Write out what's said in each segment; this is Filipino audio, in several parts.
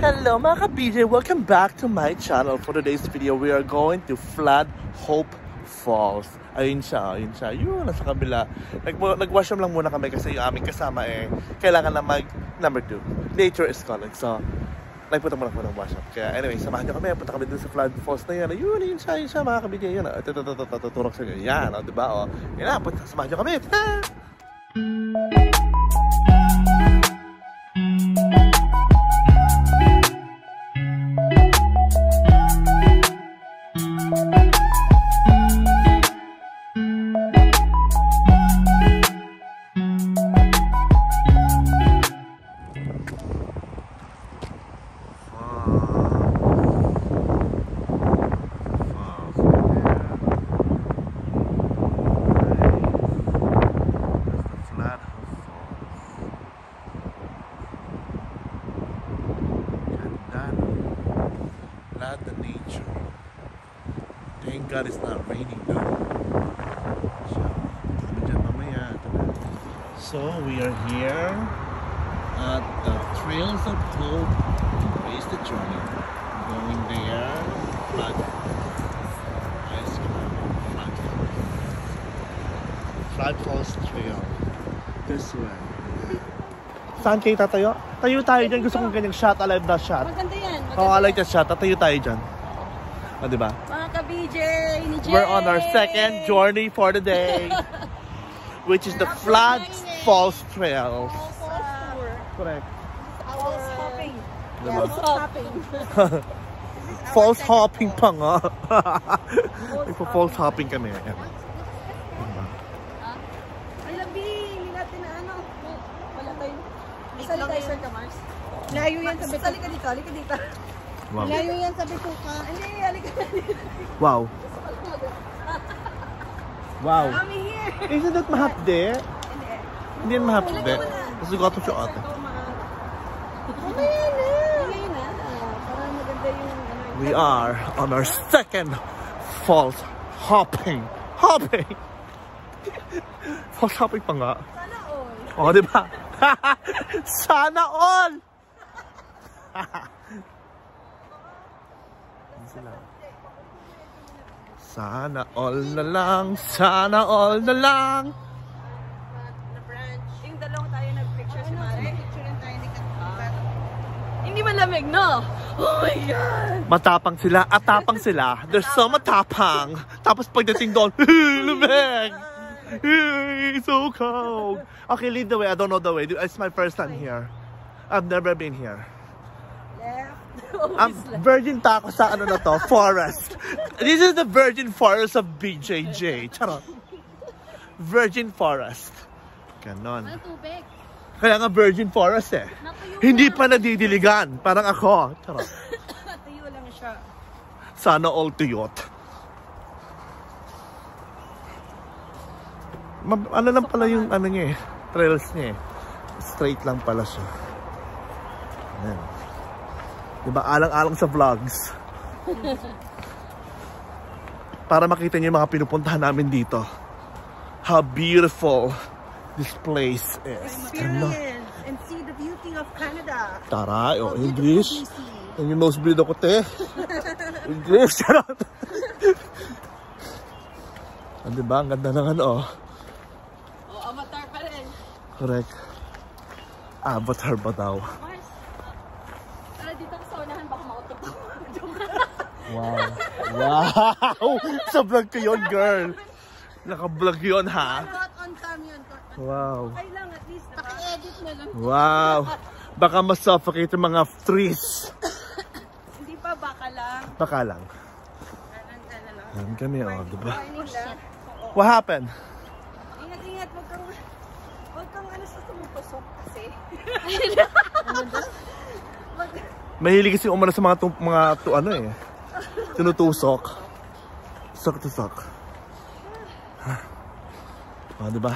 Hello mga ka-BJ! Welcome back to my channel. For today's video, we are going to Flood Hope Falls. Ayun siya. Yun, nasa kabila. Nag-washroom lang muna kami kasi yung aming kasama kailangan na number 2. Nature is calling. So, nagpunta muna kami ng washroom. Kaya anyway, samahan nyo kami. Punta kami dun sa Flood Falls na yun. Yun siya mga ka-BJ. Yun, tuturok sa inyo. Yan, diba? Yun na, samahan nyo kami. The nature. Thank God it's not raining though. So we are here at the Trails of Hope. Embrace the journey. Going there. Flood Falls Trail. This way. Saan kayo tatayo? Tayo tayo dyan. Gusto kong ganyang shot. Alive na shot. Maganda yan. I like that shot. Tatayo tayo dyan. O, diba? Mga ka-BJ ni Jay. We're on our second journey for the day. Which is the Flood Falls Trails. Correct. Falls hopping. Diba? Falls hopping. Falls hopping pa nga. Falls hopping kami. Diba? Ay, labi. Hindi natin na ano. Wala tayo. Sali tayo, Sir Kamars. Layo yan sa Bituka. Halika dito. Wow. Layo yan sa Bituka. Hindi, halika dito. Wow. Wow. Kami here. Isn't that mahap there? Hindi yan mahap there. Kasi gato siya ate. We are on our second falls hopping. Falls hopping pa nga. Sana all. O, diba? Sana all! Sana all na lang. Sana all na lang. Na-branch. Yung dalawang tayo nag-picture si Mare. Picturean tayo ni Kat. Hindi malamig, no? Oh my God! Matapang sila. Atapang sila. They're so matapang. Tapos pagdating doon, lumig! It's so cold. Okay, lead the way. I don't know the way. It's my first time here. I've never been here. I'm virgin pa ako sa ano na to, forest. This is the virgin forest of BJJ. Charot. Virgin forest. Ganon. Ano tubig? Kaya nga virgin forest eh. Hindi pa nadidiligan. Parang ako. Charot. Tuyo lang siya. Sana all tuyot. Ano lang pala yung ano niya eh. Trails niya eh. Straight lang pala siya. Ayan. Diba? Alang-alang sa vlogs. Para makita niyo yung mga pinupuntahan namin dito. How beautiful this place is. Experience and see the beauty of Canada. Tara, oh, English. Yung nosebleed ako, te. English, charot. Diba? Ang ganda ng ano, oh. Avatar pa rin. Correct. Avatar ba daw? Mars, tara dito sa unahan baka mautot ako. Wow. Wow! Sa vlog ko yun, girl. Naka-vlog yun, ha? Not on cam yun. Wow. Okay lang, at least paki-edit na lang. Wow. Baka mas-suffocate yung mga trees. Hindi pa, baka lang. Baka lang. Lang. Yan kami, oh, diba? Oo. What happened? Ingat, wag kang ano sa tumupasok kasi. Mahilig kasi umano sa mga ano eh. Tinutusok. Sok-tusok. Oh, diba?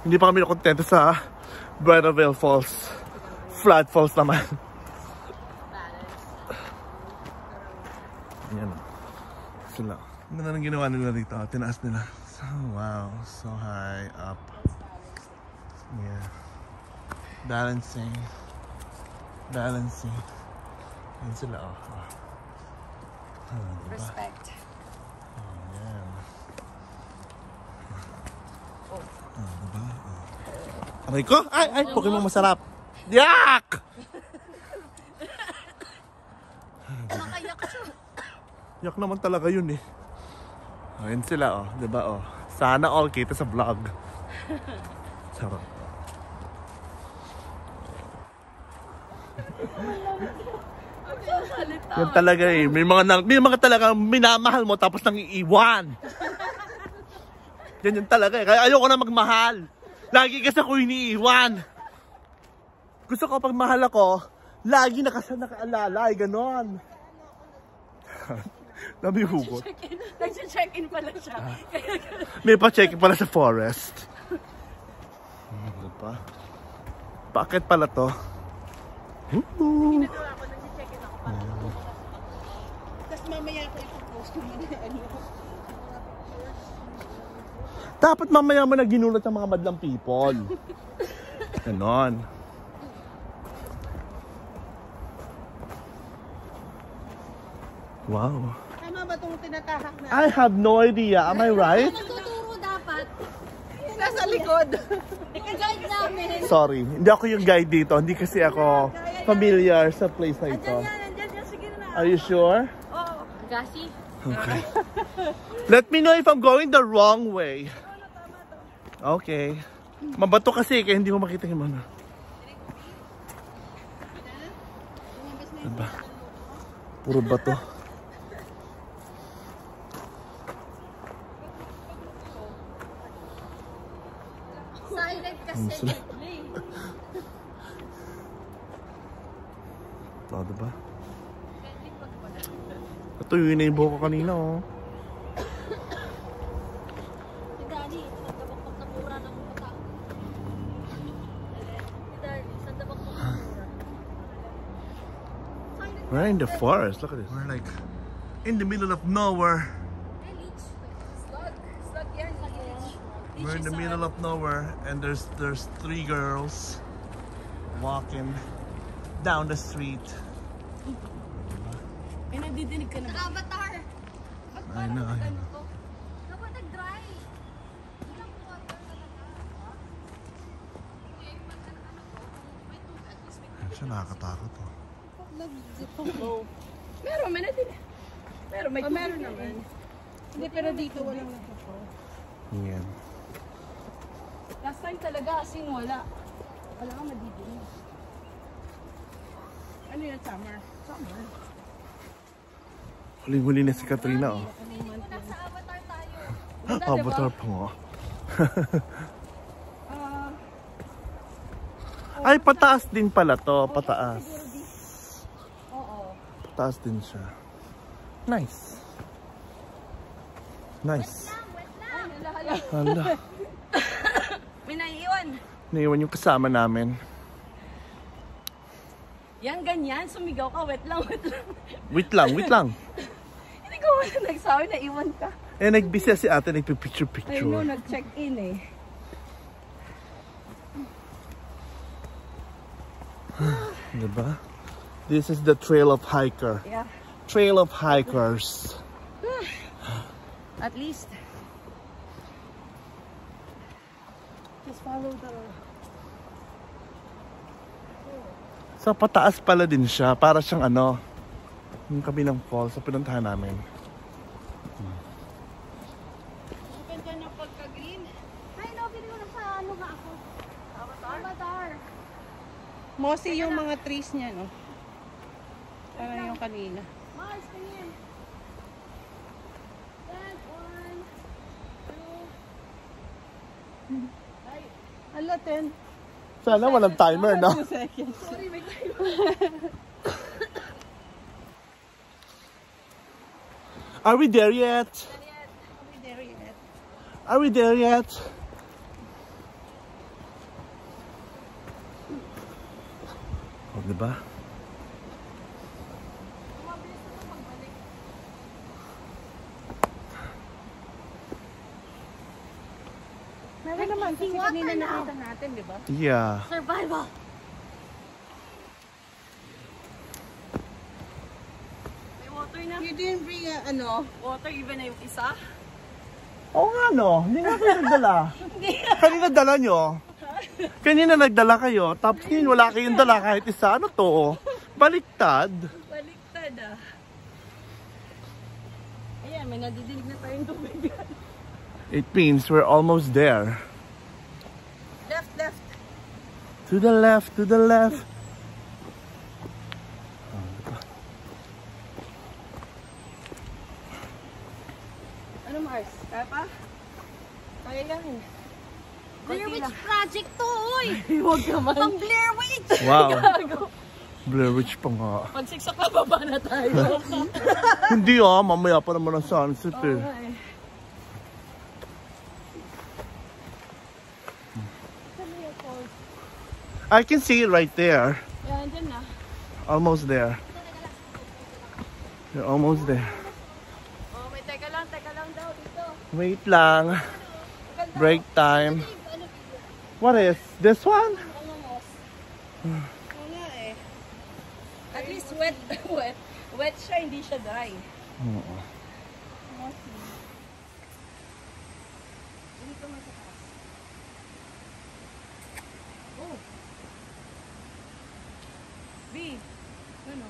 Hindi pa kami nakontento sa WATERFALls Falls. Flood Falls naman. Yan. Sila. Ano na ginawa nila dito? Tinaas nila. So, wow. So high up. Yeah. Balancing. Yan sila, oh. Diba? Respect. Ayan. Diba? Aray ko? Ay, Pokemon masarap. Yak! Nakayak siya. Yak naman talaga yun eh. Ayan sila, oh. Diba, oh. Sana all kita sa vlog. Sarap. Yan talaga eh. May mga talaga minamahal mo tapos nang iiwan. Yan talaga eh. Kaya ayoko na magmahal. Lagi kasi ako iniiwan. Gusto ko pag mahal ako, lagi nakaalala. Ganon. Nabihugot. Nag-check-in pala siya. May pa-check-in pala sa forest. Ano pa? Bakit pala to? Ginagawa ko, nag-check-in ako pa. Tapos mamaya ko ipopost ko muna ano. Dapat mamaya mo na ginulat ang mga madlang people. Ganon. Wow. Tama ba itong tinatahak na? I have no idea. Am I right? Nagtuturo dapat. Nasa likod. Ika-guide namin. Sorry. Hindi ako yung guide dito. Hindi kasi ako familiar sa place na ito. Andyan yan. Sige na. Are you sure? Oo. Gashi? Okay. Let me know if I'm going the wrong way. Okay. Mabato kasi kaya hindi ko makita yung ano. Diba? Puro bato. Silent kasi. Ito, diba? Ito yung inaibo ko kanina, oh. Si Daddy, sandabakbak na pura ng mga tao. Si Daddy, sandabakbak na pura. We're in the forest. Look at this. We're like in the middle of nowhere. Slug yan. We're in the middle of nowhere, and there's 3 girls walking down the street. Ay, nadidinig ka na ba? Avatar! I know. Dapat nag-dry. Walang water talaga. Siya nakakatakot, oh. Nag-zip ang flow. Meron, may natin. Meron, may Meron naman. Hindi, pero dito walang nagpo-flow. Yan. Last time talaga kasing wala. Wala kang madidinig. Ano yun, summer? Summer. Huling-huli na si Katrina, oh. Nasa Avatar tayo. Avatar pa nga. Ah, Ay, pataas din pala to. Pataas. oo. Pataas din siya. Nice. Nice. Hala. May naiiwan. Naiwan yung kasama namin. Yan, ganyan. Sumigaw ka. Wait lang. Wait lang. Hindi ko wala nagsabi na iwan ka. Eh, nagbisa si ate, Ay, no, nagpipicture-picture. nag-check-in eh. Diba? This is the trail of hiker. Yeah. Trail of hikers. At least. Just follow the... Sa pataas pala din siya. Para siyang ano, yung kabilang falls sa pinuntahan namin. Ganda ng pagka-green. Ay, no, pinili ko na sa ano nga ako. Avatar. Mossy yung mga trees niya, no? Parang yung kanina. Mars, ganyan. Then, 1, 2. Ay, Ala, 10. Sana walang timer, no? 2 seconds. sorry, may tayo. Are we there yet? Are we there yet? Oh, diba? Meron naman kasi Water kanina now. nakita natin, di ba? Yeah. Survival. water na. You didn't bring Water even na yung isa? Oo nga no, hindi nga kayo nagdala. Kanina dala nyo. Kanina nagdala kayo, tapos ngayon wala kayong dala kahit isa. Ano to? Baliktad. Baliktad ah. Ayan, may nadidinig na tayong tubig. It means we're almost there. Left, left. To the left, to the left. Ano Mars? Kaya pa? Kaya yan. Blair Witch Project to, oy! Huwag naman. Pang Blair Witch! Wow. Blair Witch pa nga. Pag 6 o'clock, baba na tayo. Hindi mamaya pa naman ang sunset eh. Okay. I can see it right there. Yan, dyan na. Almost there. You're almost there. Oh, may teka lang daw dito. Wait lang. Break time. What is this one? Wala eh. At least wet siya, hindi siya dry. Oo. Dito may taas. Oh. B. Ano?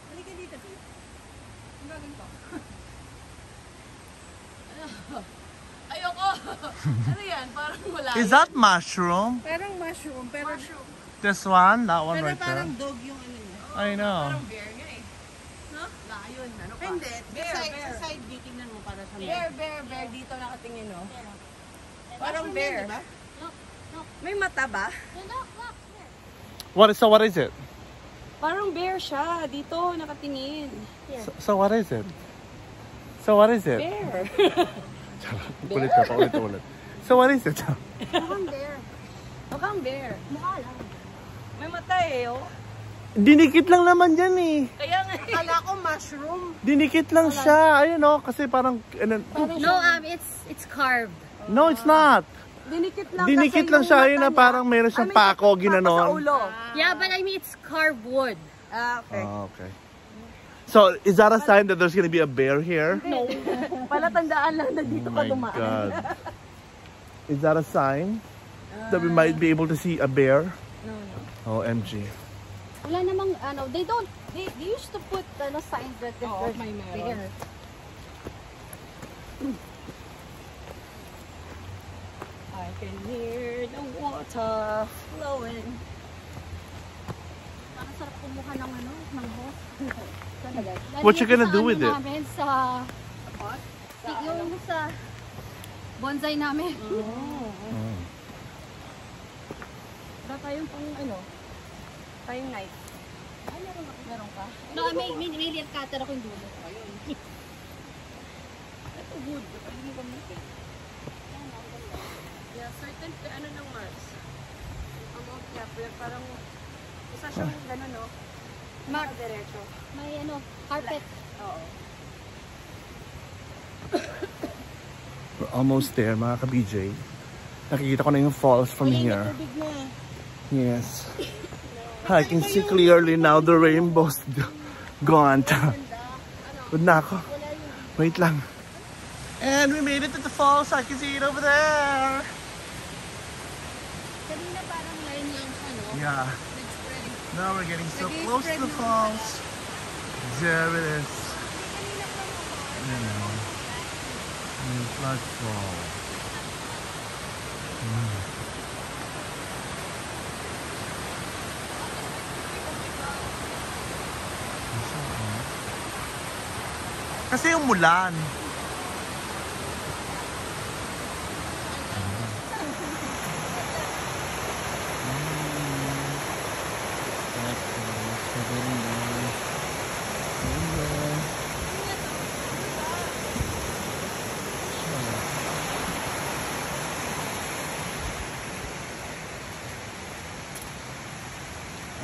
Halika dito, B. Ang gagawin ko. Ayoko. Ano yan? Parang wala. Is that mushroom? Parang mushroom, pero Mushroom. This one? That one right there? parang dog yung ano niya. I know. Parang bear nga eh. No? Lion. Ano pa? Hindi, Bear, sa bear. side view, tingnan mo para sa Bear. Dito nakatingin, no? Parang Mushroom bear. yan, diba? May mata ba? So what is it? Parang bear siya. Dito nakatingin. So what is it? So what is it? Bear. Ulit ka pa, ulit. So what is it? Mukhang bear. Mukhang bear. Mukha lang. May mata eh, oh. Dinikit lang naman yan eh. Kaya nga. Akala ko mushroom. Dinikit lang siya. Ayun kasi parang... No, it's carved. No, it's not. Dinikit lang Dinikit lang siya. Ayun na parang meron siyang pako, Sa ginanon. ulo. Yeah, but I mean, it's carved wood. Okay. Okay. So, is that a sign that there's gonna be a bear here? No. Palatandaan lang na dito Oh ka my dumaan. God. Is that a sign that we might be able to see a bear? No. OMG. Wala namang, they used to put signs that there's may meron. bear. I can hear the water flowing. Parang sarap kumuha ng ng hose. What you gonna do with it? Namin sa yung sa bonsai namin. Wala tayong tayong knife. Ay, meron ka? No, may leaf cutter ako yung dulo. Ito good. Hindi ko gamitin. Yeah, certain ng Mars. Amount niya, pero parang isa siyang gano'n, no? Mark, Diretso. may carpet. Oo. We're almost there, mga ka-BJ. Nakikita ko na yung falls from here. Tubig na. Yes. I can see clearly now the rainbow's gone. Good na ako. Wait lang. And we made it to the falls. I can see it over there. Kanina parang line lang siya, no? Yeah. Now we're getting so close to the falls. There it is. Flood fall. Kasi yung mulan.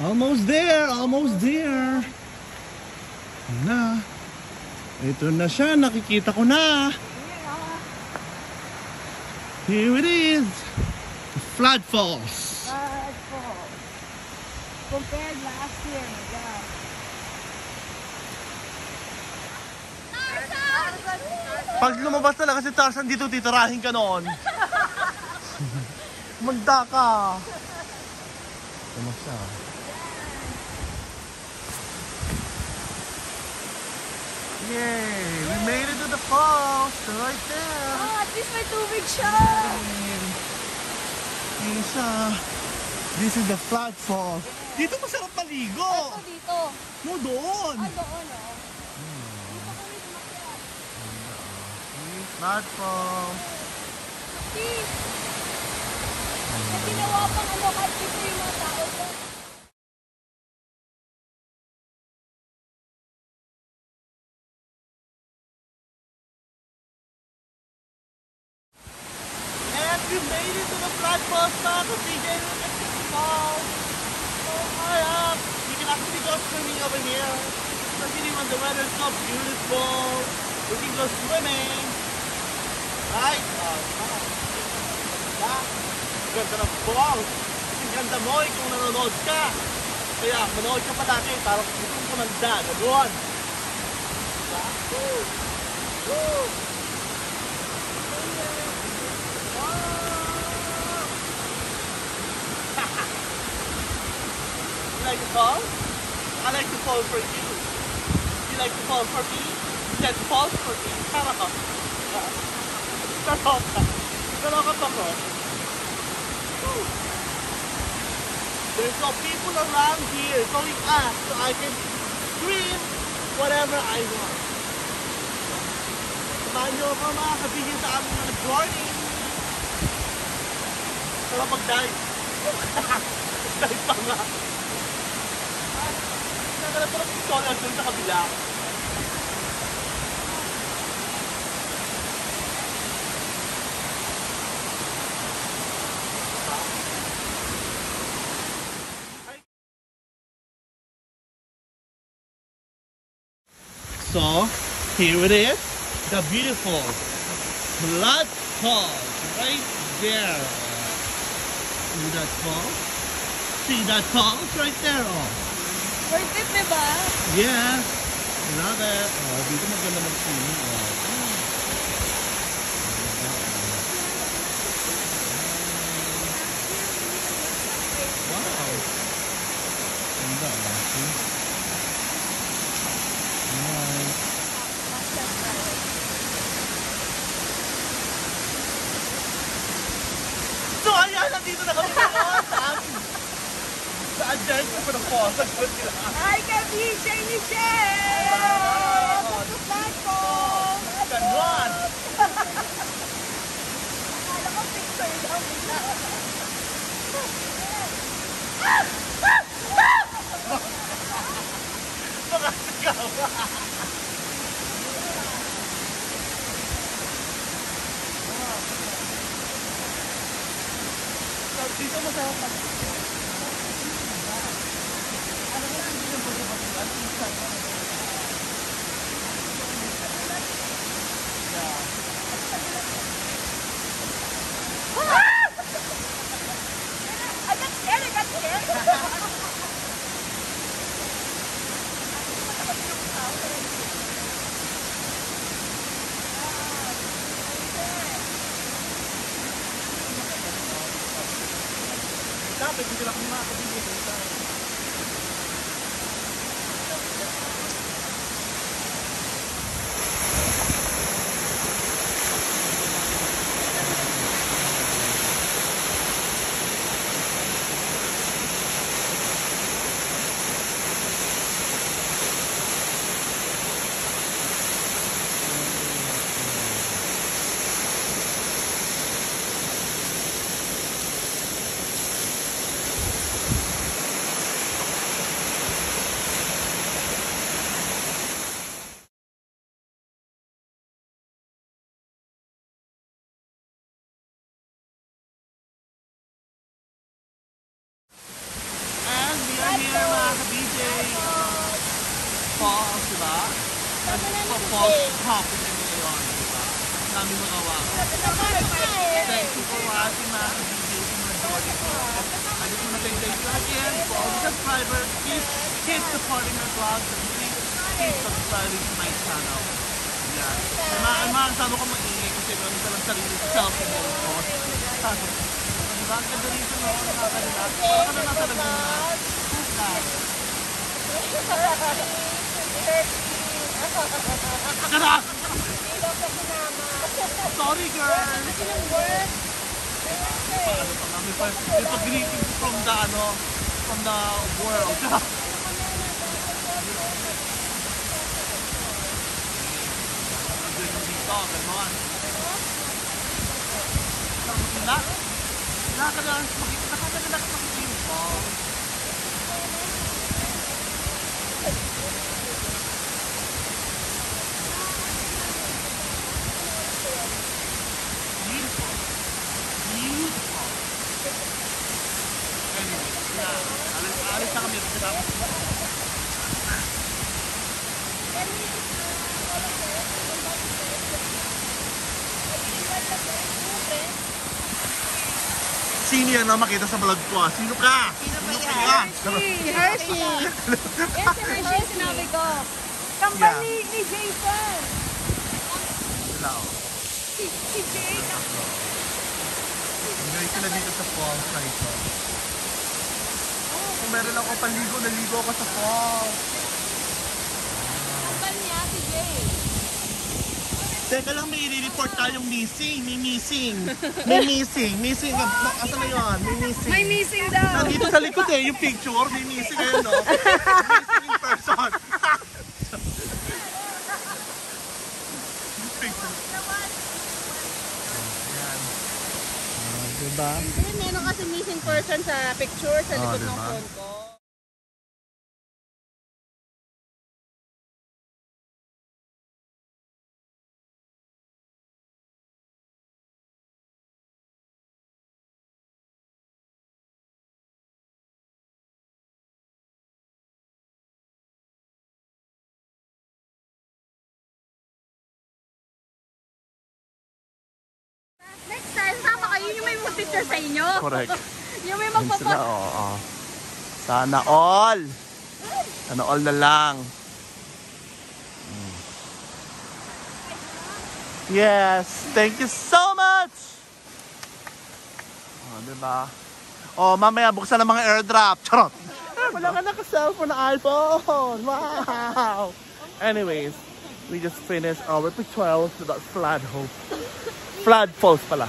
Almost there, almost there. Na. Ito na siya, nakikita ko na. Here it is. The Flood Falls. Compared last year, my God. Pag lumabas talaga si Tarzan dito, titirahin ka noon. Manda ka. Ano siya? Yay! We made it to the falls! Right there! Oh, at least may tubig siya! Yun siya. This is the flat falls. Dito masarap maligo! Ito dito. No, doon! Ah, doon, oh. Flat falls. See? May ginawa pang ano, kahit dito yung mga tao ko. And we made it to the flat falls, mga ka-PJ. Look at this falls. So high up. You can actually go swimming over here. Especially when the weather is so beautiful. We can go swimming. Right? Ganda ng falls. Ang ganda mo kung nanonood ka. Kaya manood ka palagi para kung kumanda. Ganoon. Woo! Woo! You like to fall? I like to fall for you. You like to fall for me? Then fall for me. Kaloka. Kaloka. Kaloka pa ko. There's no people around here going up so I can scream whatever I want. Samahan niyo ako mga kabigyan sa aming mga boarding. Sarap mag-dive. Dive pa nga. Nagkalap ko ng solar doon sa kabila. So, here it is, the beautiful Blood Falls, right there. See that falls? See that falls right there, oh. Worth it, diba? Yeah, love it. Oh, dito maganda mag-swimming, oh. Wow. Ganda, oh. So ayan, nandito na kami ngayon sa adventure for the falls. Hi, ka-BJ Michelle! Welcome to platform! Ganon! Akala ko picture daw nila. Mga sigaw! Dito masaya pa. Ano ba hindi yung pagkakasilan? I got scared, I got scared. Dapat hindi lang kami makakabigay sa falls, diba? Falls happening ngayon, diba? Dami magawa. Thank you for watching mga videos in my body. I just want to thank you again for all the subscribers. Please keep supporting our vlogs and please keep subscribing to my channel. yan. Ay magsano ka mag-ingay kasi meron ka lang sarili sa selfie mo. Diba? Ang ganda rito, no? Nakakalilat. Parang ka na nasa Laguna. Karak! Sorry, girl! Paano pa nga? May pag-greetings from the world. Dito, gano'n. Nakakaganda ka makikita yung falls. Beautiful. Beautiful. Anyway, alis na kami kasi tapos. Sino yan na makita sa vlog ko? Sino ka? Sino ka? Si Hershey. Yan si Hershey, sinabi ko. Company ni Jason. Sila o. Si Jay. Enjoy sila dito sa falls na ito. Kung meron ako paligo, naligo ako sa falls. Company niya, si Jay. Teka lang, may i-report tayong missing. May missing. May missing. Missing. Asan na yun? May missing. May missing daw. Nandito sa likod eh, yung picture. May missing ngayon, no? Missing in person. Picture. Ayan. Diba? Meron kasi missing person sa picture sa likod ng diba? phone ko. Next time, sama kayo yung may picture sa inyo. Correct. Yung may Sila, magpapost. oo. Sana all. Sana all na lang. Yes, thank you so much. Oh, diba? Oh, mamaya buksan ng mga airdrop. Charot. Wala ka naka-cellphone na iPhone. Wow. Anyways, we just finished our pictorial to that Flood Falls pala.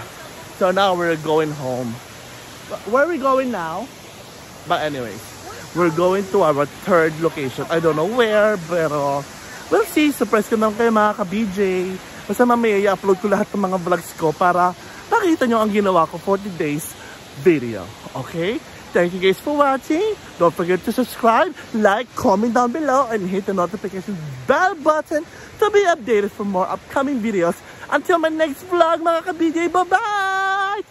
So now we're going home. Where are we going now? But anyways, we're going to our third location. I don't know where, pero we'll see. Surprise ko naman kayo mga ka-BJ. Basta mamaya i-upload ko lahat ng mga vlogs ko para makita nyo ang ginawa ko for today's video. Okay? Thank you guys for watching. Don't forget to subscribe, like, comment down below, and hit the notification bell button to be updated for more upcoming videos. Until my next vlog mga ka-BJ, bye-bye!